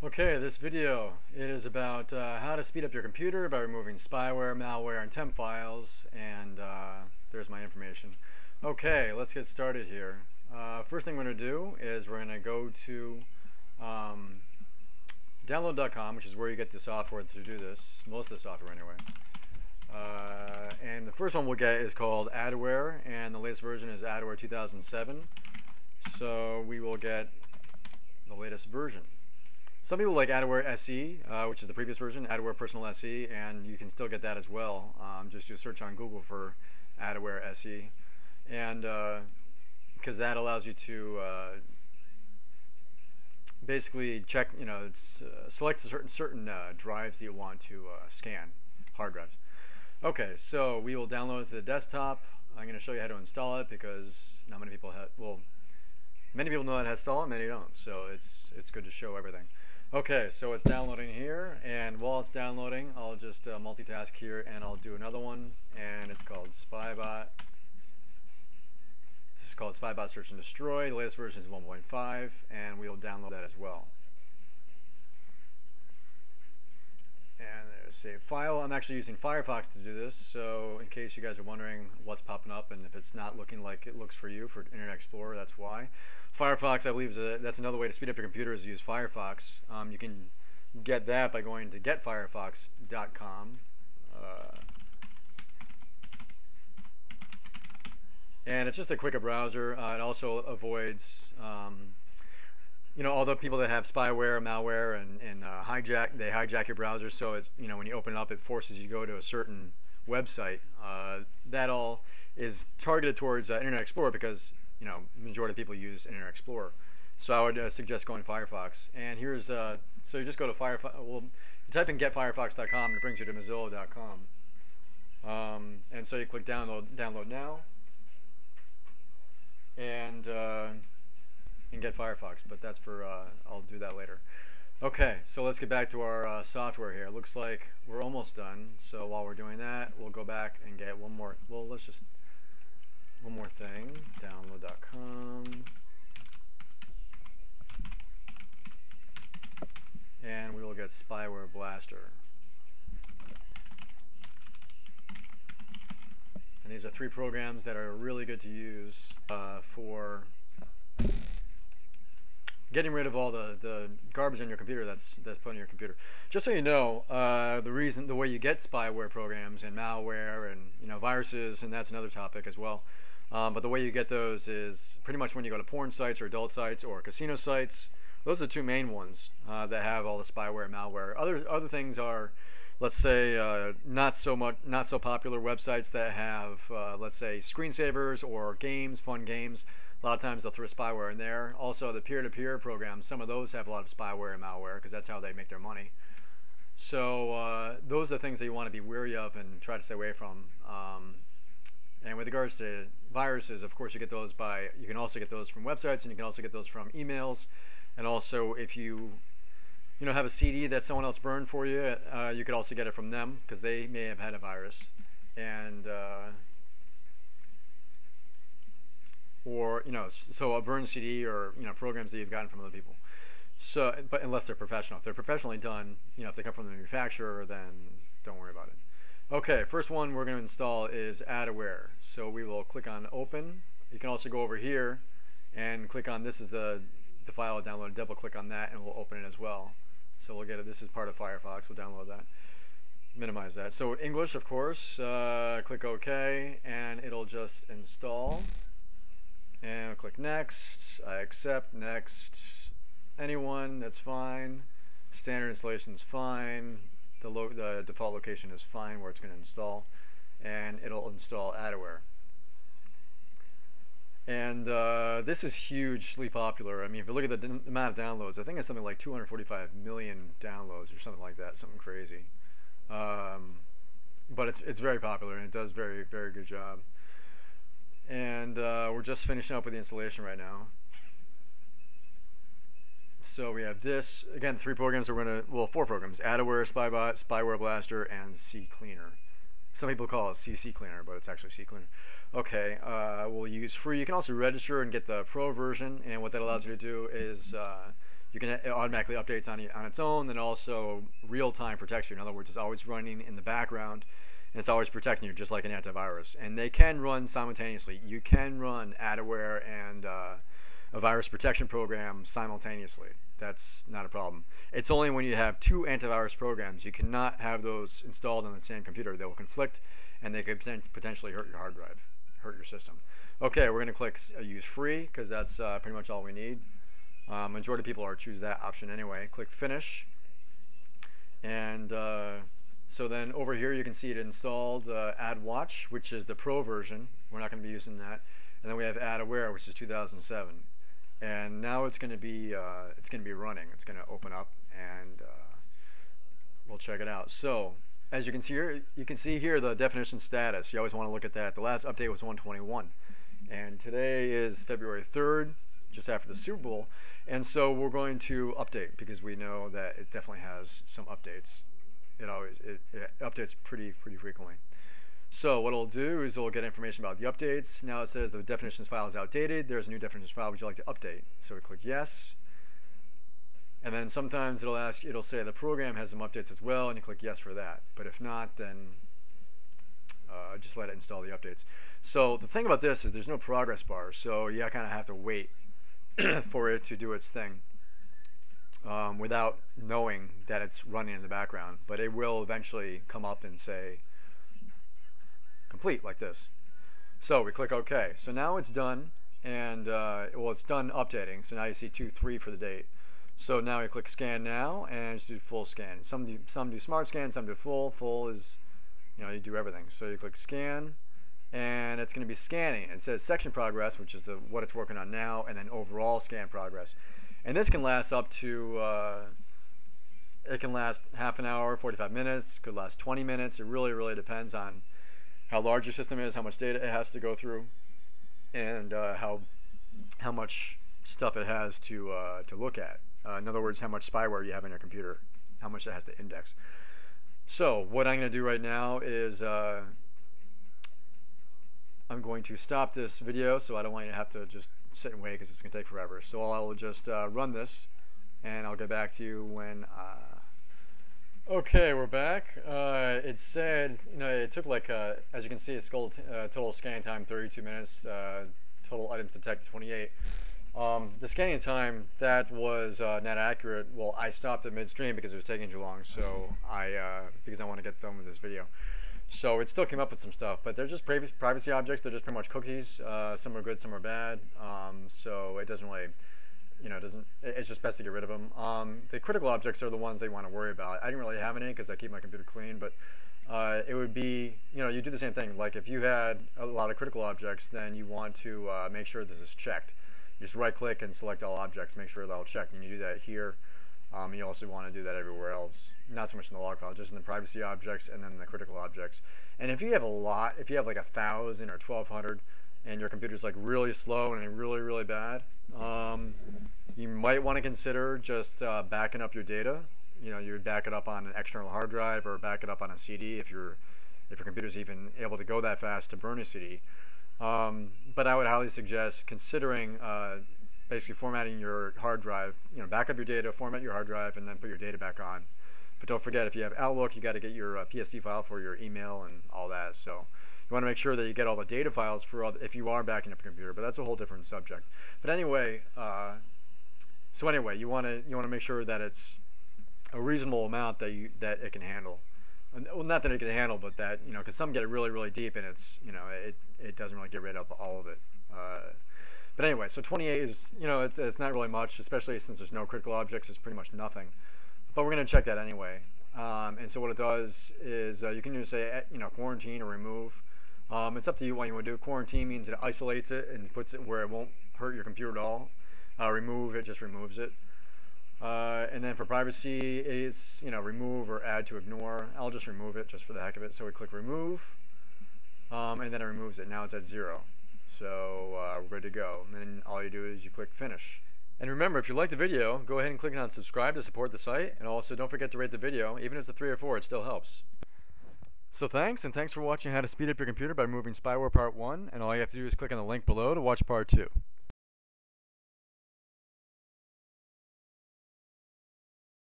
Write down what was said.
Okay, this video is about how to speed up your computer by removing spyware, malware, and temp files, and there's my information. Okay, let's get started here. First thing we're going to do is we're going to go to download.com, which is where you get the software to do this, most of the software anyway. And the first one we'll get is called Adware, and the latest version is Adware 2007. So we will get the latest version. Some people like Adware SE, which is the previous version, Adware Personal SE, and you can still get that as well. Just do a search on Google for Adware SE, and because that allows you to basically check, select certain drives that you want to scan, hard drives. Okay, so we will download it to the desktop. I'm going to show you how to install it because not many people have. Well, many people know how to install it, many don't. So it's good to show everything. Okay, so it's downloading here, and while it's downloading, I'll just multitask here, and I'll do another one, and it's called Spybot. This is called Spybot Search and Destroy. The latest version is 1.5, and we'll download that as well. And there's save file. I'm actually using Firefox to do this, so in case you guys are wondering what's popping up and if it's not looking like it looks for you for Internet Explorer, that's why. Firefox, I believe, that's another way to speed up your computer is use Firefox. You can get that by going to getfirefox.com. And it's just a quicker browser. It also avoids all the people that have spyware, malware, and they hijack your browser. So it's, when you open it up, it forces you to go to a certain website. That all is targeted towards Internet Explorer because majority of people use Internet Explorer. So I would suggest going Firefox. And here's so you just go to Firefox. Well, you type in getfirefox.com and it brings you to Mozilla.com. And so you click download now, and get Firefox, but that's for, I'll do that later. Okay, so let's get back to our software here. It looks like we're almost done, so while we're doing that, we'll go back and get one more, one more thing, download.com, and we will get Spyware Blaster. And these are 3 programs that are really good to use for getting rid of all the garbage on your computer that's put on your computer. Just so you know, the way you get spyware programs and malware and viruses, and that's another topic as well. But the way you get those is pretty much when you go to porn sites or adult sites or casino sites. Those are the 2 main ones that have all the spyware and malware. Other things are, let's say, not so popular websites that have, let's say, screensavers or games, fun games. A lot of times they'll throw spyware in there. Also, the peer-to-peer programs, some of those have a lot of spyware and malware because that's how they make their money. So those are the things that you want to be wary of and try to stay away from. And with regards to viruses, of course, you can also get those from websites, and you can also get those from emails. And also, if you have a CD that someone else burned for you, you could also get it from them because they may have had a virus. And or so a burned CD or programs that you've gotten from other people. So, but unless they're professional, if they're professionally done, if they come from the manufacturer, then don't worry about it. Okay, first one we're going to install is Adware. So we will click on Open. You can also go over here and click on, this is the file I'll download. Double click on that, and we'll open it as well. So we'll get it. This is part of Firefox. We'll download that. Minimize that. So English, of course. Click OK, and it'll just install. And we'll click Next. I accept. Next. Anyone, that's fine. Standard installation is fine. The default location is fine where it's going to install. And it'll install Adware. And this is hugely popular. I mean, if you look at the amount of downloads, I think it's something like 245 million downloads or something like that, something crazy. But it's very popular, and it does very, very good job. And we're just finishing up with the installation right now. So we have this, again, 3 programs that we're going to, well, 4 programs: Adware, Spybot, Spyware Blaster, and CCleaner. Some people call it CC Cleaner, but it's actually CCleaner. Okay, we'll use free. You can also register and get the pro version, and what that allows you to do is it automatically updates on its own, then also real-time protection. In other words, it's always running in the background, and it's always protecting you, just like an antivirus. And they can run simultaneously. You can run adware and a virus protection program simultaneously. That's not a problem. It's only when you have two antivirus programs. You cannot have those installed on the same computer. They will conflict, and they could potentially hurt your hard drive, hurt your system. Okay, we're going to click use free because that's pretty much all we need. Majority of people choose that option anyway. Click finish, and so then over here you can see it installed add watch, which is the pro version. We're not going to be using that. And then we have add aware, which is 2007. And now it's going to be running. It's going to open up, and we'll check it out. So as you can see here the definition status. You always want to look at that. The last update was 121, and today is February 3rd, just after the Super Bowl. And so we're going to update because we know that it definitely has some updates. It updates pretty frequently. So what it'll do is it'll get information about the updates. Now it says the definitions file is outdated. There's a new definitions file. Would you like to update? So we click yes. And then sometimes it'll say the program has some updates as well, and you click yes for that. But if not, then just let it install the updates. So the thing about this is there's no progress bar, so you kind of have to wait for it to do its thing without knowing that it's running in the background. But it will eventually come up and say complete, like this. So we click OK. So now it's done, and well, it's done updating. So now you see 2.3 for the date. So now you click scan now, and just do full scan. Some do smart scan, some do full. Full is, you do everything. So you click scan, and it's going to be scanning. It says section progress, which is what it's working on now, and then overall scan progress. And this can last up to it can last half an hour, 45 minutes. Could last 20 minutes. It really depends on how large your system is, how much data it has to go through, and how much stuff it has to look at. In other words, how much spyware you have on your computer, how much it has to index. So what I'm going to do right now is I'm going to stop this video, so I don't want you to have to just sit and wait because it's going to take forever. So I'll just run this, and I'll get back to you when. Okay, we're back. It said, it took like, as you can see, it's total scanning time 32 minutes, total items detected 28. The scanning time, that was not accurate. Well, I stopped at midstream because it was taking too long, so because I want to get done with this video. So it still came up with some stuff, but they're just privacy objects. They're just pretty much cookies. Some are good, some are bad. So it doesn't really, it's just best to get rid of them. The critical objects are the ones they want to worry about. I didn't really have any because I keep my computer clean, but it would be, you do the same thing. Like if you had a lot of critical objects, then you want to make sure this is checked. You just right click and select all objects, make sure they're all checked, and you do that here. You also want to do that everywhere else. Not so much in the log file, just in the privacy objects and then the critical objects. And if you have a lot, if you have like 1,000 or 1,200 and your computer's like really slow and really bad, you might want to consider just backing up your data. You would back it up on an external hard drive or back it up on a CD if your computer's even able to go that fast to burn a CD. But I would highly suggest considering basically formatting your hard drive. Back up your data, format your hard drive, and then put your data back on. But don't forget, if you have Outlook, you got to get your PSD file for your email and all that. So you want to make sure that you get all the data files for if you are backing up your computer. But that's a whole different subject. But anyway, you want to make sure that it's a reasonable amount that it can handle. Well, not that it can handle, but that because some get it really deep, and it's it doesn't really get rid of all of it. But anyway, so 28 is it's not really much, especially since there's no critical objects. It's pretty much nothing. But we're going to check that anyway. And so what it does is you can just say quarantine or remove. It's up to you what you want to do. Quarantine means it isolates it and puts it where it won't hurt your computer at all. Remove, it just removes it. And then for privacy, it's remove or add to ignore. I'll just remove it just for the heck of it. So we click remove, and then it removes it. Now it's at 0. So we're good to go. And then all you do is you click finish. And remember, if you like the video, go ahead and click on subscribe to support the site. And also don't forget to rate the video. Even if it's a 3 or 4, it still helps. So thanks for watching how to speed up your computer by removing spyware part 1. And all you have to do is click on the link below to watch part 2.